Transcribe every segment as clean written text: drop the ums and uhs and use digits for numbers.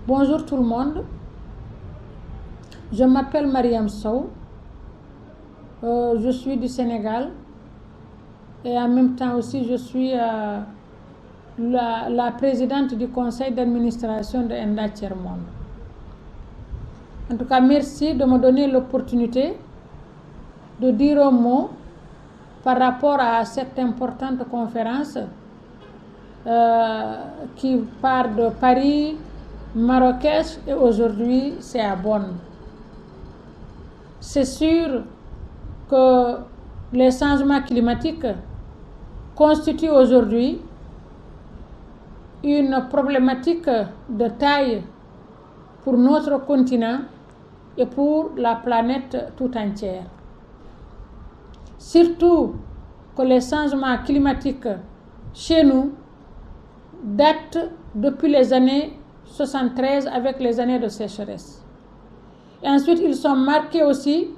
Bonjour tout le monde, je m'appelle Mariam Sow, je suis du Sénégal et en même temps aussi je suis la présidente du conseil d'administration de ENDA Tiers Monde. En tout cas, merci de me donner l'opportunité de dire un mot par rapport à cette importante conférence qui part de Paris, Marrakech et aujourd'hui c'est à Bonn. C'est sûr que les changements climatiques constituent aujourd'hui une problématique de taille pour notre continent et pour la planète tout entière. Surtout que les changements climatiques chez nous datent depuis les années 73 avec les années de sécheresse. Et ensuite, ils sont marqués aussi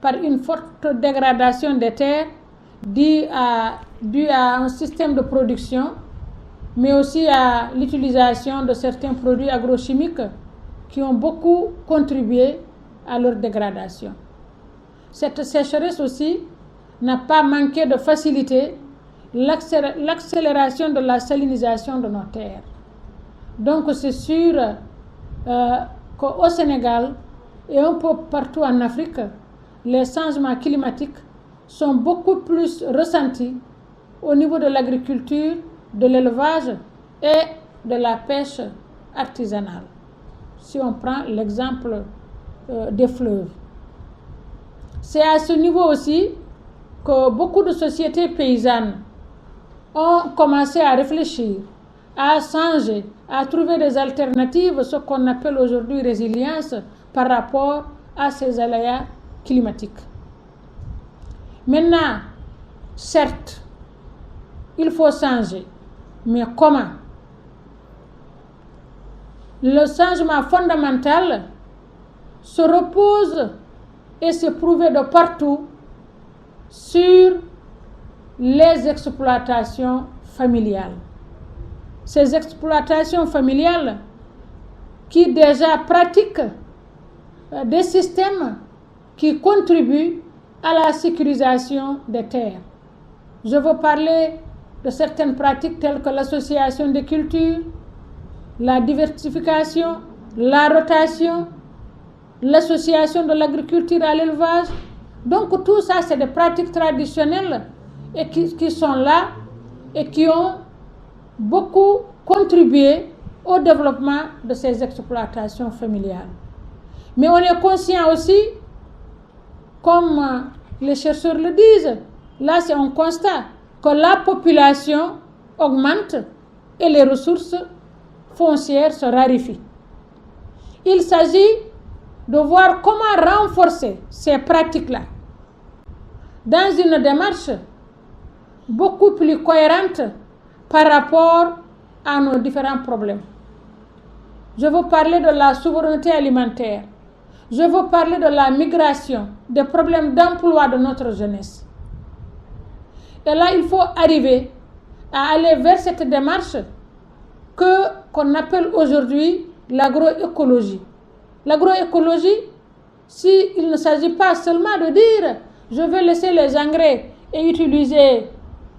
par une forte dégradation des terres due à un système de production, mais aussi à l'utilisation de certains produits agrochimiques qui ont beaucoup contribué à leur dégradation. Cette sécheresse aussi n'a pas manqué de faciliter l'accélération de la salinisation de nos terres. Donc c'est sûr qu'au Sénégal et un peu partout en Afrique, les changements climatiques sont beaucoup plus ressentis au niveau de l'agriculture, de l'élevage et de la pêche artisanale. Si on prend l'exemple des fleuves. C'est à ce niveau aussi que beaucoup de sociétés paysannes ont commencé à réfléchir, à changer, à trouver des alternatives, ce qu'on appelle aujourd'hui résilience par rapport à ces aléas climatiques. Maintenant, certes, il faut changer, mais comment? Le changement fondamental se repose et s'est prouvé de partout sur les exploitations familiales. Ces exploitations familiales qui déjà pratiquent des systèmes qui contribuent à la sécurisation des terres. Je veux parler de certaines pratiques telles que l'association des cultures, la diversification, la rotation, l'association de l'agriculture à l'élevage. Donc tout ça, c'est des pratiques traditionnelles et qui sont là et qui ont beaucoup contribué au développement de ces exploitations familiales. Mais on est conscient aussi, comme les chercheurs le disent, là c'est un constat, que la population augmente et les ressources foncières se raréfient. Il s'agit de voir comment renforcer ces pratiques-là dans une démarche beaucoup plus cohérente par rapport à nos différents problèmes. Je veux parler de la souveraineté alimentaire. Je veux parler de la migration, des problèmes d'emploi de notre jeunesse. Et là, il faut arriver à aller vers cette démarche qu'on appelle aujourd'hui l'agroécologie. L'agroécologie, il ne s'agit pas seulement de dire je vais laisser les engrais et utiliser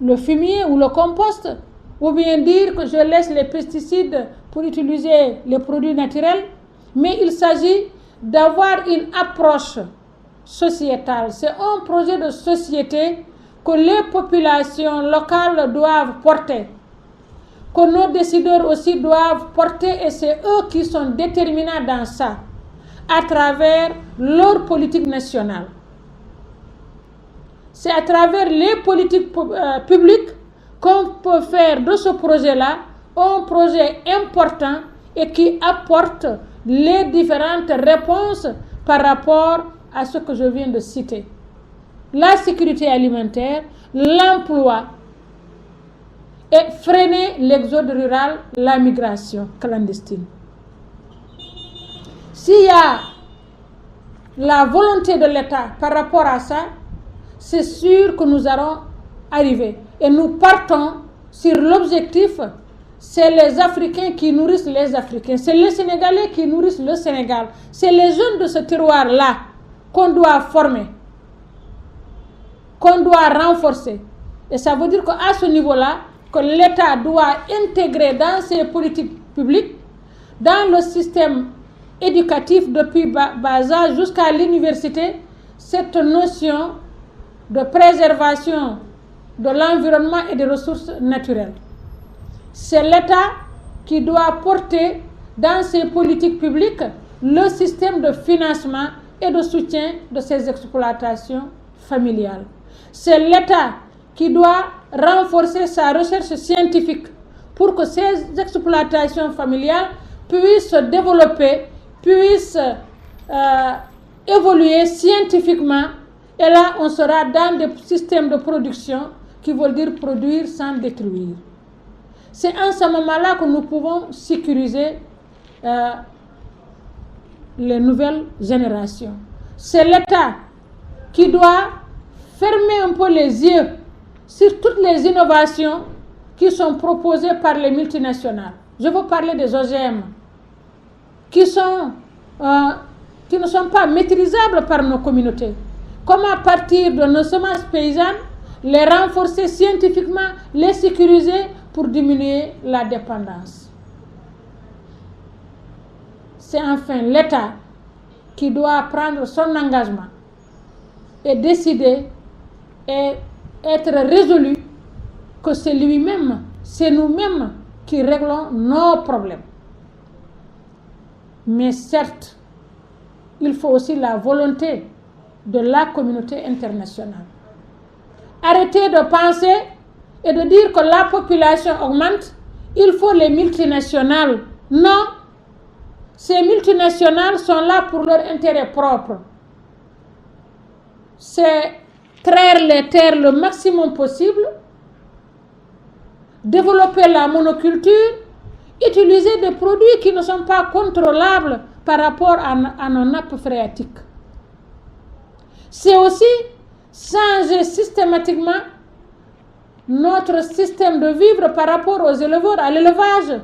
le fumier ou le compost, ou bien dire que je laisse les pesticides pour utiliser les produits naturels, mais il s'agit d'avoir une approche sociétale. C'est un projet de société que les populations locales doivent porter, que nos décideurs aussi doivent porter, et c'est eux qui sont déterminants dans ça, à travers leur politique nationale. C'est à travers les politiques publiques qu'on peut faire de ce projet-là un projet important et qui apporte les différentes réponses par rapport à ce que je viens de citer. La sécurité alimentaire, l'emploi et freiner l'exode rural, la migration clandestine. S'il y a la volonté de l'État par rapport à ça, c'est sûr que nous allons arriver. Et nous partons sur l'objectif c'est les Africains qui nourrissent les Africains, c'est les Sénégalais qui nourrissent le Sénégal. C'est les jeunes de ce terroir-là qu'on doit former, qu'on doit renforcer. Et ça veut dire qu'à ce niveau-là, que l'État doit intégrer dans ses politiques publiques, dans le système éducatif depuis bas âge jusqu'à l'université, cette notion de préservation de l'environnement et des ressources naturelles. C'est l'État qui doit porter dans ses politiques publiques le système de financement et de soutien de ces exploitations familiales. C'est l'État qui doit renforcer sa recherche scientifique pour que ces exploitations familiales puissent se développer, puissent évoluer scientifiquement. Et là, on sera dans des systèmes de production qui veulent dire produire sans détruire. C'est en ce moment-là que nous pouvons sécuriser les nouvelles générations. C'est l'État qui doit fermer un peu les yeux sur toutes les innovations qui sont proposées par les multinationales. Je veux parler des OGM, qui ne sont pas maîtrisables par nos communautés. Comment, à partir de nos semences paysannes, les renforcer scientifiquement, les sécuriser pour diminuer la dépendance. C'est enfin l'État qui doit prendre son engagement et décider et être résolu que c'est lui-même, c'est nous-mêmes qui réglons nos problèmes. Mais certes, il faut aussi la volonté de la communauté internationale. Arrêtez de penser et de dire que la population augmente, il faut les multinationales. Non, ces multinationales sont là pour leur intérêt propre. C'est traire les terres le maximum possible, développer la monoculture, utiliser des produits qui ne sont pas contrôlables par rapport à nos nappes phréatiques. C'est aussi changer systématiquement notre système de vivre par rapport aux éleveurs, à l'élevage.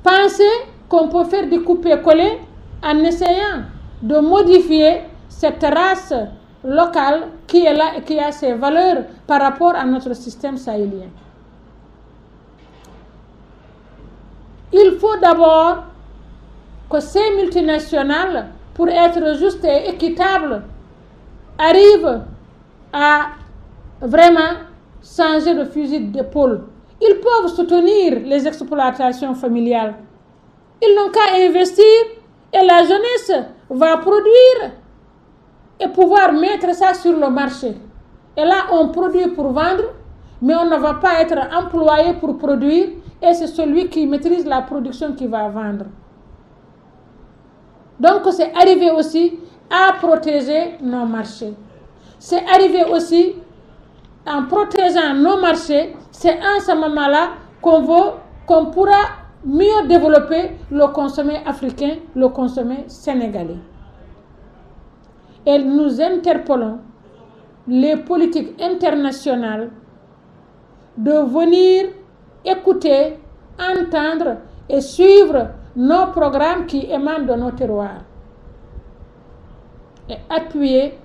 Penser qu'on peut faire du coupé-collé en essayant de modifier cette race locale qui est là et qui a ses valeurs par rapport à notre système sahélien. Il faut d'abord que ces multinationales, pour être justes et équitables, arrivent à vraiment changer de fusil d'épaule. Ils peuvent soutenir les exploitations familiales. Ils n'ont qu'à investir et la jeunesse va produire et pouvoir mettre ça sur le marché. Et là, on produit pour vendre, mais on ne va pas être employé pour produire et c'est celui qui maîtrise la production qui va vendre. Donc, c'est arriver aussi à protéger nos marchés. C'est arriver aussi, en protégeant nos marchés, c'est en ce moment-là qu'on pourra mieux développer le consommé africain, le consommé sénégalais. Et nous interpellons les politiques internationales de venir écouter, entendre et suivre nos programmes qui émanent de nos terroirs. Et appuyer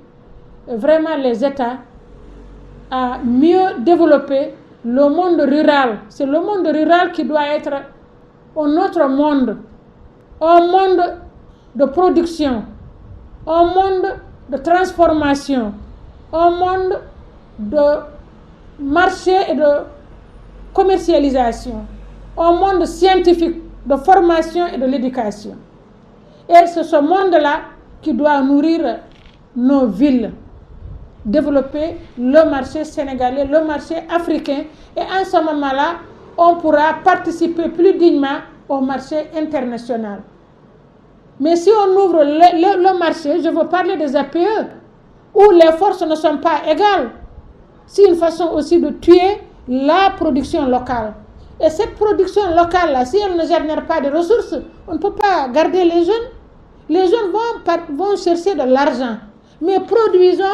vraiment les États à mieux développer le monde rural. C'est le monde rural qui doit être un autre monde, un monde de production, un monde de transformation, un monde de marché et de commercialisation, un monde scientifique, de formation et de l'éducation. Et c'est ce monde-là qui doit nourrir nos villes, développer le marché sénégalais, le marché africain, et en ce moment-là, on pourra participer plus dignement au marché international. Mais si on ouvre le marché, je veux parler des APE, où les forces ne sont pas égales, c'est une façon aussi de tuer la production locale. Et cette production locale-là, si elle ne génère pas de ressources, on ne peut pas garder les jeunes. Les jeunes vont chercher de l'argent. Mais produisons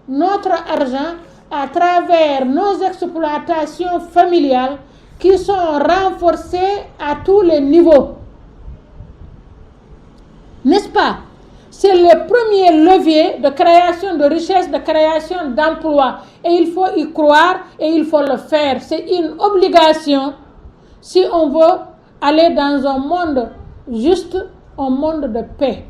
notre argent à travers nos exploitations familiales qui sont renforcés à tous les niveaux. N'est-ce pas? C'est le premier levier de création de richesse, de création d'emplois. Et il faut y croire et il faut le faire. C'est une obligation si on veut aller dans un monde juste, un monde de paix.